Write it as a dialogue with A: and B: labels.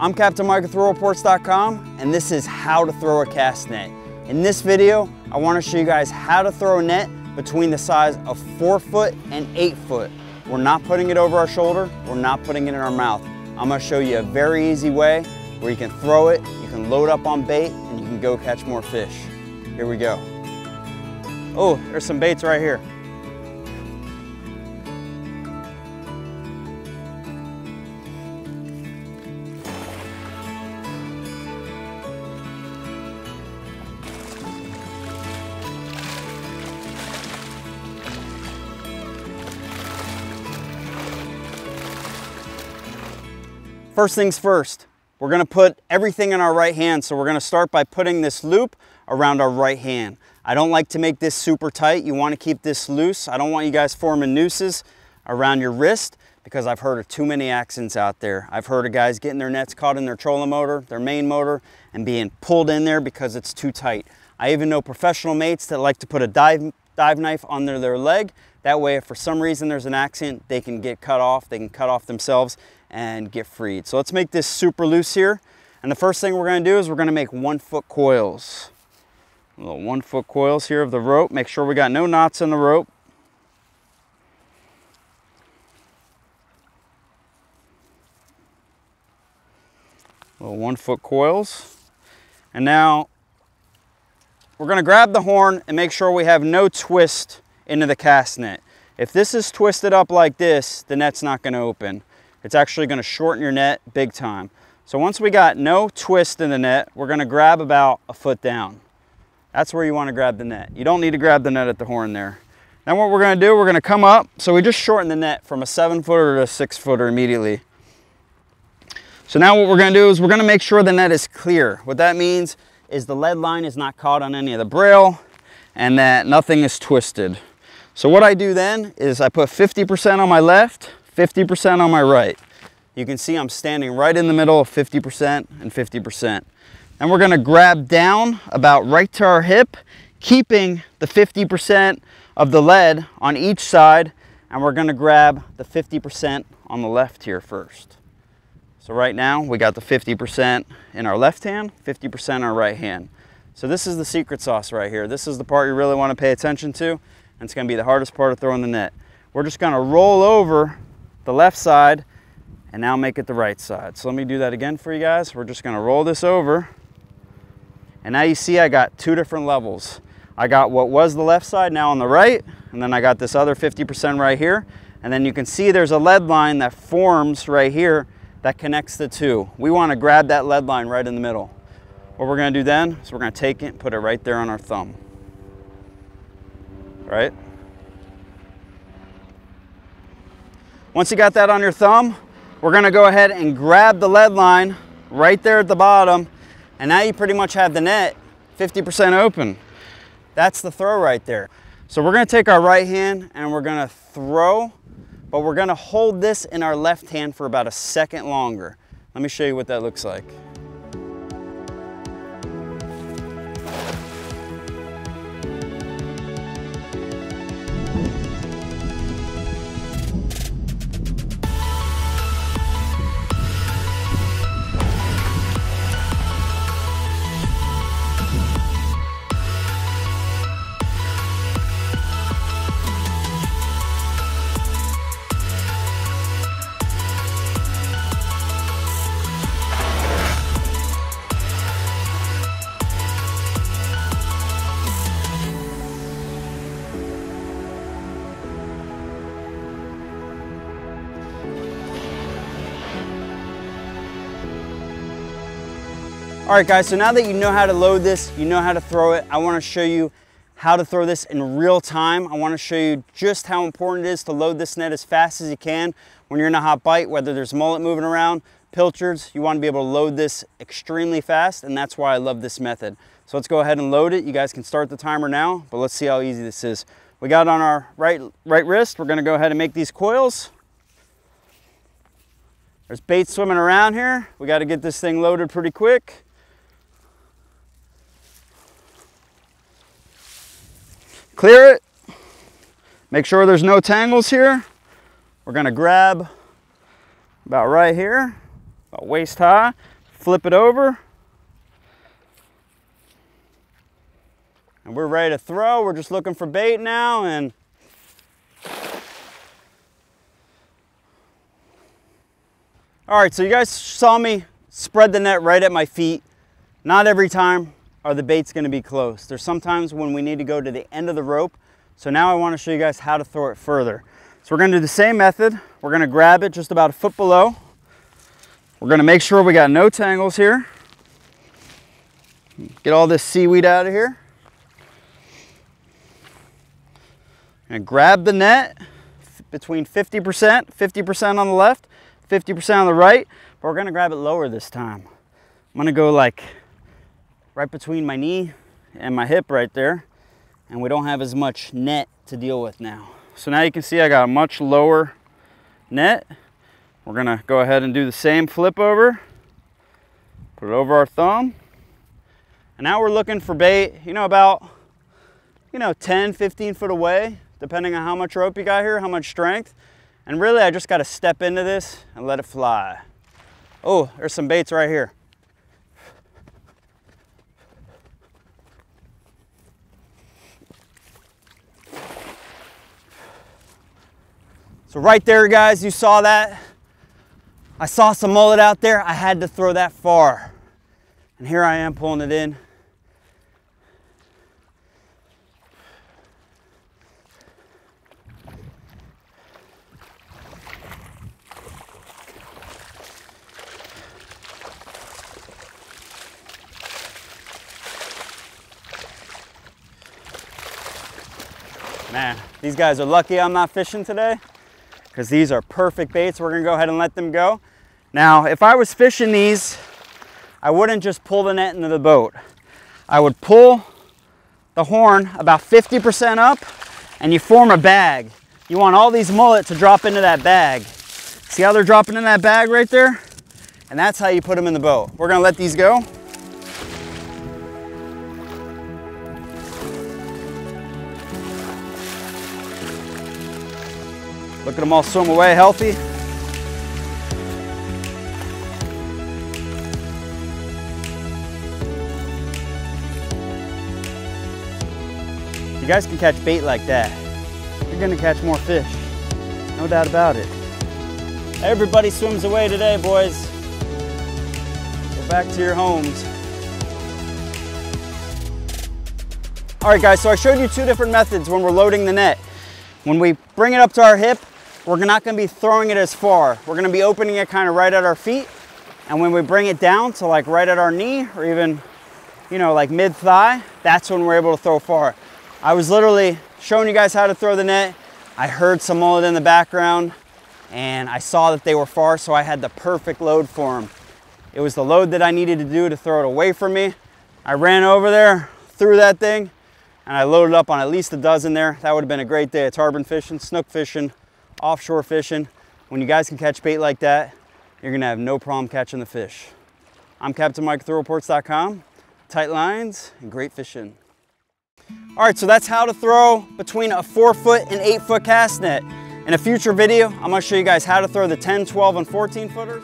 A: I'm Captain Mike with ReelReports.com, and this is how to throw a cast net. In this video, I want to show you guys how to throw a net between the size of 4 foot and 8 foot. We're not putting it over our shoulder, we're not putting it in our mouth. I'm going to show you a very easy way where you can throw it, you can load up on bait, and you can go catch more fish. Here we go. Oh, there's some baits right here. First things first, we're gonna put everything in our right hand. So we're gonna start by putting this loop around our right hand. I don't like to make this super tight. You wanna keep this loose. I don't want you guys forming nooses around your wrist because I've heard of too many accidents out there. I've heard of guys getting their nets caught in their trolling motor, their main motor, and being pulled in there because it's too tight. I even know professional mates that like to put a dive knife under their leg. That way, if for some reason there's an accident, they can get cut off, they can cut off themselves and get freed. So let's make this super loose here. And the first thing we're gonna do is we're gonna make 1 foot coils. Little 1 foot coils here of the rope. Make sure we got no knots in the rope. Little 1 foot coils. And now we're gonna grab the horn and make sure we have no twist into the cast net. If this is twisted up like this, the net's not gonna open. It's actually gonna shorten your net big time. So once we got no twist in the net, we're gonna grab about a foot down. That's where you wanna grab the net. You don't need to grab the net at the horn there. Then what we're gonna do, we're gonna come up. So we just shorten the net from a 7 footer to a 6 footer immediately. So now what we're gonna do is we're gonna make sure the net is clear. What that means is the lead line is not caught on any of the braille and that nothing is twisted. So what I do then is I put 50% on my left, 50% on my right. You can see I'm standing right in the middle of 50% and 50%. And we're gonna grab down about right to our hip, keeping the 50% of the lead on each side, and we're gonna grab the 50% on the left here first. So right now we got the 50% in our left hand, 50% in our right hand. So this is the secret sauce right here. This is the part you really wanna pay attention to, and it's gonna be the hardest part of throwing the net. We're just gonna roll over the left side and now make it the right side. So let me do that again for you guys. We're just gonna roll this over. And now you see I got 2 different levels. I got what was the left side now on the right, and then I got this other 50% right here. And then you can see there's a lead line that forms right here that connects the two. We wanna grab that lead line right in the middle. What we're gonna do then is we're gonna take it and put it right there on our thumb. Right? Once you got that on your thumb, we're gonna go ahead and grab the lead line right there at the bottom, and now you pretty much have the net 50% open. That's the throw right there. So we're gonna take our right hand and we're gonna throw, but we're gonna hold this in our left hand for about a second longer. Let me show you what that looks like. All right guys, so now that you know how to load this, you know how to throw it, I wanna show you how to throw this in real time. I wanna show you just how important it is to load this net as fast as you can when you're in a hot bite, whether there's mullet moving around, pilchards, you wanna be able to load this extremely fast, and that's why I love this method. So let's go ahead and load it. You guys can start the timer now, but let's see how easy this is. We got it on our right wrist. We're gonna go ahead and make these coils. There's bait swimming around here. We gotta get this thing loaded pretty quick. Clear it. Make sure there's no tangles here. We're gonna grab about right here. about waist high. Flip it over. And we're ready to throw. We're just looking for bait now. And all right, so you guys saw me spread the net right at my feet. Not every time are the baits going to be close. There's sometimes when we need to go to the end of the rope. So now I want to show you guys how to throw it further. So we're going to do the same method. We're going to grab it just about a foot below. We're going to make sure we got no tangles here. Get all this seaweed out of here. And grab the net between 50% on the left, 50% on the right, but we're going to grab it lower this time. I'm going to go like right between my knee and my hip right there, and we don't have as much net to deal with now. So now you can see I got a much lower net. We're gonna go ahead and do the same flip over, put it over our thumb, and now we're looking for bait, about 10, 15 foot away, depending on how much rope you got here, how much strength. And really I just got to step into this and let it fly. Oh, there's some baits right here. So right there, guys, you saw that. I saw some mullet out there. I had to throw that far. And here I am pulling it in. Man, these guys are lucky I'm not fishing today, because these are perfect baits. We're gonna go ahead and let them go. Now, if I was fishing these, I wouldn't just pull the net into the boat. I would pull the horn about 50% up, and you form a bag. You want all these mullet to drop into that bag. See how they're dropping in that bag right there? And that's how you put them in the boat. We're gonna let these go. Look at them all swim away healthy. You guys can catch bait like that, you're gonna catch more fish. No doubt about it. Everybody swims away today, boys. Go back to your homes. All right, guys, so I showed you two different methods when we're loading the net. When we bring it up to our hip, we're not going to be throwing it as far. We're going to be opening it kind of right at our feet. And when we bring it down to like right at our knee, or even, like mid-thigh, that's when we're able to throw far. I was literally showing you guys how to throw the net. I heard some mullet in the background, and I saw that they were far, so I had the perfect load for them. It was the load that I needed to do to throw it away from me. I ran over there, threw that thing, and I loaded up on at least a dozen there. That would have been a great day of tarpon fishing, snook fishing, offshore fishing. When you guys can catch bait like that, you're gonna have no problem catching the fish. I'm Captain Mike, ReelReports.com. Tight lines and great fishing. All right, so that's how to throw between a 4-foot and 8-foot cast net. In a future video, I'm gonna show you guys how to throw the 10, 12, and 14 footers.